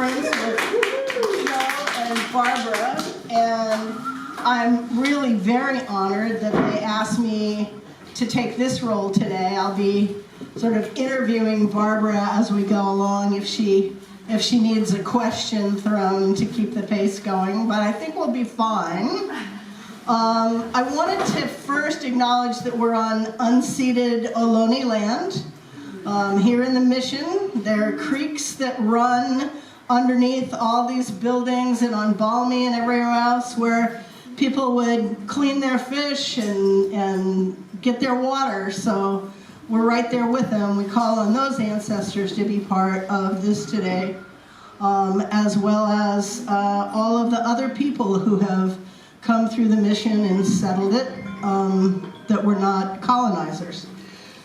friends with Joe and Barbara, and I'm really very honored that they asked me to take this role today. I'll be sort of interviewing Barbara as we go along if she needs a question thrown to keep the pace going, but I think we'll be fine. I wanted to first acknowledge that we're on unceded Ohlone land. Here in the Mission, there are creeks that run underneath all these buildings and on Balmy and everywhere else where people would clean their fish and get their water. So we're right there with them. We call on those ancestors to be part of this today, as well as all of the other people who have come through the Mission and settled it, that were not colonizers.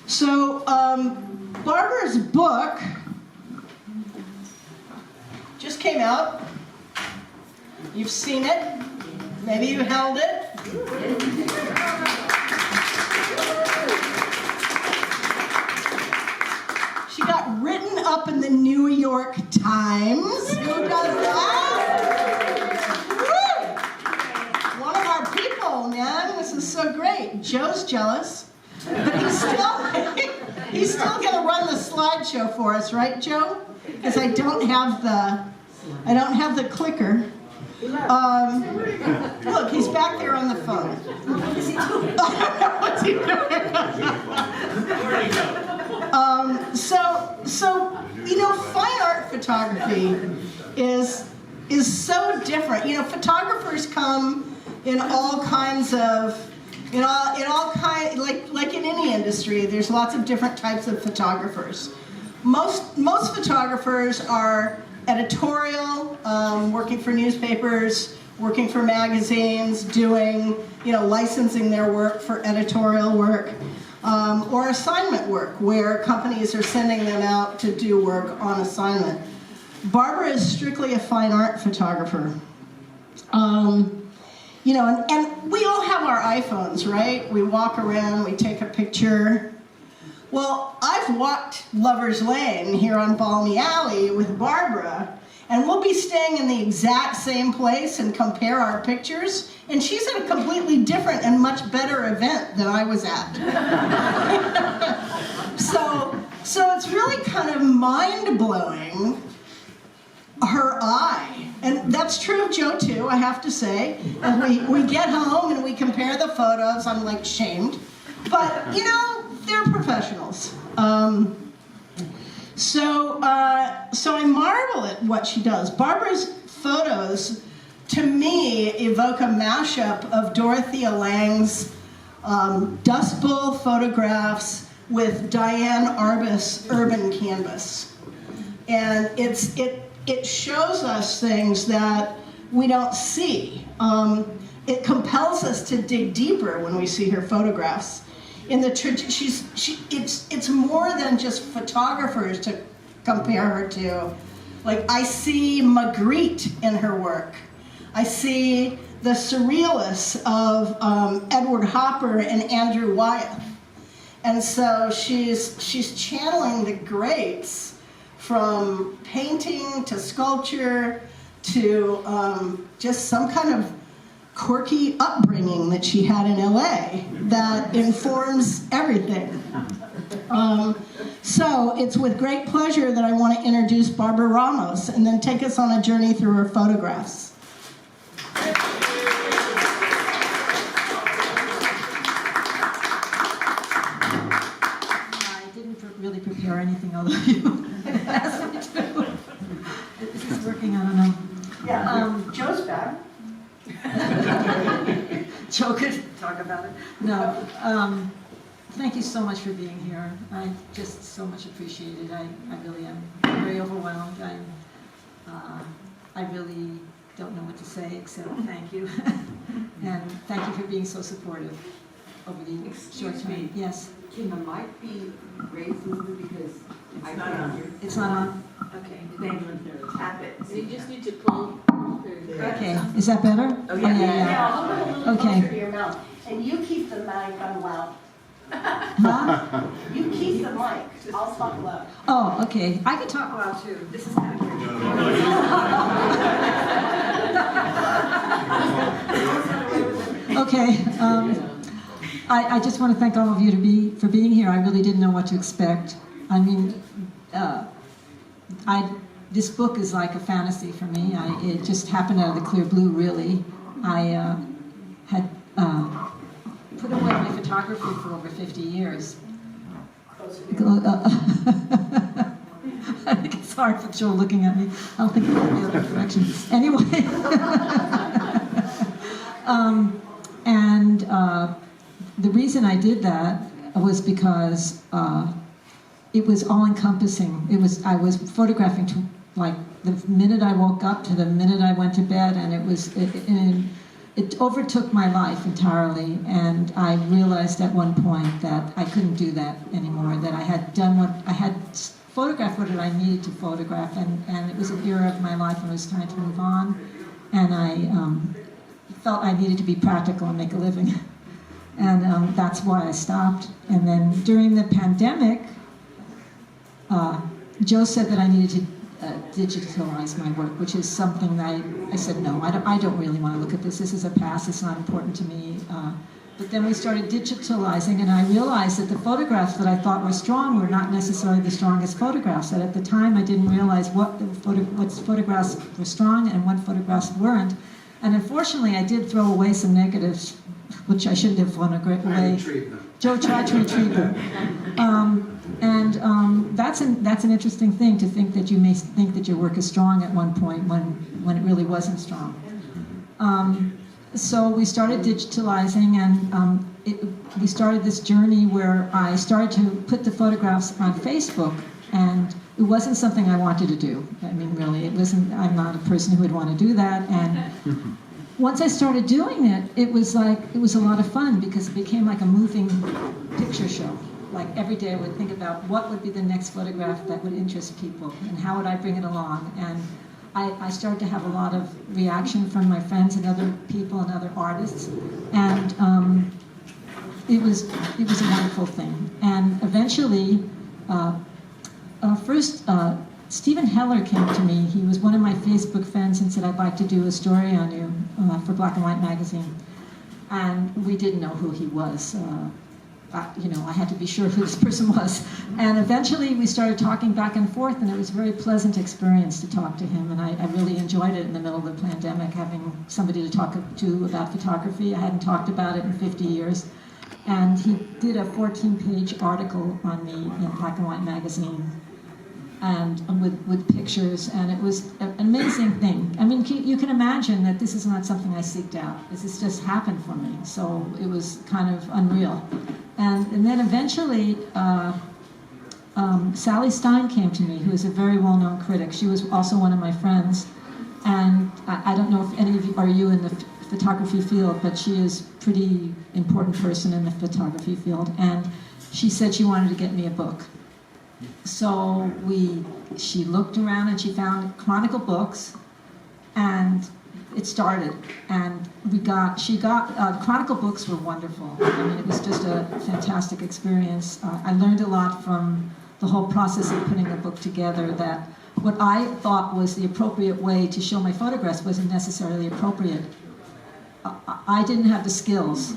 So Barbara's book just came out. You've seen it. Maybe you held it. She got written up in the New York Times. Who does that? Woo! One of our people, man. This is so great. Joe's jealous, but he's still going to run the slideshow for us, right, Joe? Because I don't have the clicker. Look, he's back there on the phone. What is he doing? What's he doing? So you know, fine art photography is so different. You know, photographers come in all kinds of, like in any industry, there's lots of different types of photographers. Most photographers are editorial, working for newspapers, working for magazines, doing, licensing their work for editorial work, or assignment work, where companies are sending them out to do work on assignment. Barbara is strictly a fine art photographer. And we all have our iPhones, right? We walk around, we take a picture. Well, I've walked Lover's Lane here on Balmy Alley with Barbara, and we'll be staying in the exact same place and compare our pictures, and she's at a completely different and much better event than I was at. So it's really kind of mind-blowing, her eye. And that's true of Joe too, I have to say. And we get home and we compare the photos, I'm like shamed. But, they're professionals. So I marvel at what she does. Barbara's photos, to me, evoke a mashup of Dorothea Lange's Dust Bowl photographs with Diane Arbus urban canvas. And it shows us things that we don't see. It compels us to dig deeper when we see her photographs. It's more than just photographers to compare her to. Like, I see Magritte in her work. I see the surrealists of Edward Hopper and Andrew Wyeth. And so she's channeling the greats from painting to sculpture to just some kind of quirky upbringing that she had in LA that informs everything. So it's with great pleasure that I want to introduce Barbara Ramos and then take us on a journey through her photographs. I didn't really prepare anything, although you asked me to. Is this working? I don't know. Yeah, Joe's back. Joe could talk about it. No, thank you so much for being here. I just so much appreciate it. I really am very overwhelmed. I really don't know what to say except thank you. And thank you for being so supportive over the short time. Yes. Can the mic be raised a little bit because it's not on here? It's not on? Okay, then tap it. So you just need to pull. Okay, is that better? Oh, yeah. Yeah, hold it a little Okay. closer to your mouth. And you keep the mic on loud. Huh? You keep the mic. I'll talk loud. Oh, okay. I can talk loud too. This is kind of weird. I just want to thank all of you for being here. I really didn't know what to expect. I mean, this book is like a fantasy for me. It just happened out of the clear blue, really. I had put away my photography for over 50 years. I think it's hard for Joe looking at me. I don't think it'll be the other direction. Anyway. The reason I did that was because it was all-encompassing. I was photographing like the minute I woke up to the minute I went to bed, and it overtook my life entirely. And I realized at one point that I couldn't do that anymore. That I had photographed what I needed to photograph, and it was an era of my life when I was trying to move on, and I felt I needed to be practical and make a living. And that's why I stopped. And then during the pandemic, Joe said that I needed to digitalize my work, which is something that I said, no, I don't really want to look at this. This is a past. It's not important to me. But then we started digitalizing, and I realized that the photographs that I thought were strong were not necessarily the strongest photographs. That at the time I didn't realize what photographs were strong and what photographs weren't. And unfortunately, I did throw away some negatives, which I shouldn't have thrown away. Joe tried to retrieve them. That's an interesting thing, to think that you may think that your work is strong at one point when it really wasn't strong. So we started digitalizing, and we started this journey where I started to put the photographs on Facebook, and it wasn't something I wanted to do. I mean, really, it wasn't. I'm not a person who would want to do that. And once I started doing it, it was a lot of fun, because it became like a moving picture show. Like every day I would think about what would be the next photograph that would interest people, and how would I bring it along. And I started to have a lot of reaction from my friends and other people and other artists, and it was a wonderful thing. And eventually, Stephen Heller came to me. He was one of my Facebook friends and said, I'd like to do a story on you for Black and White magazine. And we didn't know who he was. I had to be sure who this person was. And eventually we started talking back and forth, and it was a very pleasant experience to talk to him. And I really enjoyed it in the middle of the pandemic, having somebody to talk to about photography. I hadn't talked about it in 50 years. And he did a 14-page article on me in Black and White magazine, and with pictures, and it was an amazing thing. I mean, you can imagine that this is not something I seeked out. This has just happened for me, so it was kind of unreal. And then eventually, Sally Stein came to me, who is a very well-known critic. She was also one of my friends, and I don't know if any of you are in the photography field, but she is a pretty important person in the photography field, and she said she wanted to get me a book. So she looked around and she found Chronicle books, and it started. And Chronicle books were wonderful. I mean, it was just a fantastic experience. I learned a lot from the whole process of putting the book together, that what I thought was the appropriate way to show my photographs wasn't necessarily appropriate. I didn't have the skills.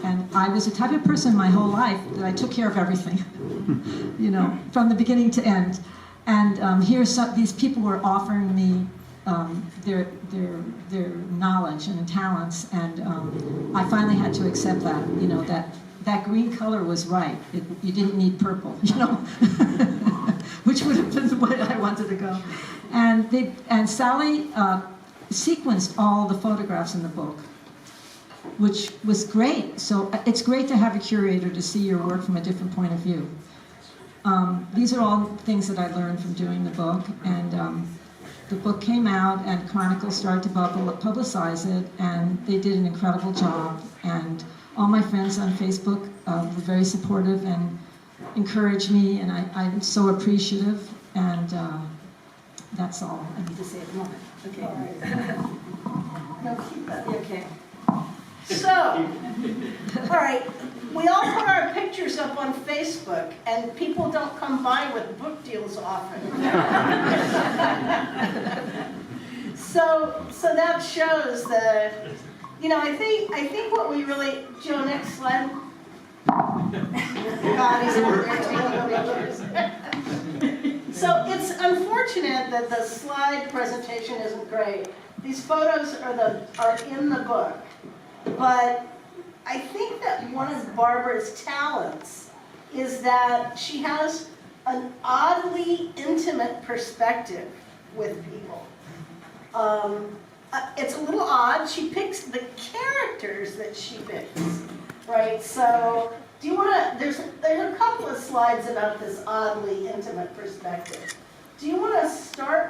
And I was the type of person my whole life that I took care of everything, from the beginning to end. And these people were offering me their knowledge and talents, and I finally had to accept that, that green color was right. You didn't need purple, which would have been the way I wanted to go. And Sally sequenced all the photographs in the book, which was great. So it's great to have a curator to see your work from a different point of view. These are all things that I learned from doing the book, and the book came out, and Chronicle started to publicize it, and they did an incredible job. And all my friends on Facebook were very supportive and encouraged me, and I'm so appreciative. And that's all I need to say at the moment. Okay. All right. No, keep that. Okay. So, all right, we all put our pictures up on Facebook, and people don't come by with book deals often. So that shows that you know, I think what we really, Joe, next slide. God, he's over there taking pictures. So it's unfortunate that the slide presentation isn't great. These photos are in the book, but I think that one of Barbara's talents is that she has an oddly intimate perspective with people. It's a little odd. She picks the characters that she picks, right? So, do you want to? There's a couple of slides about this oddly intimate perspective. Do you want to start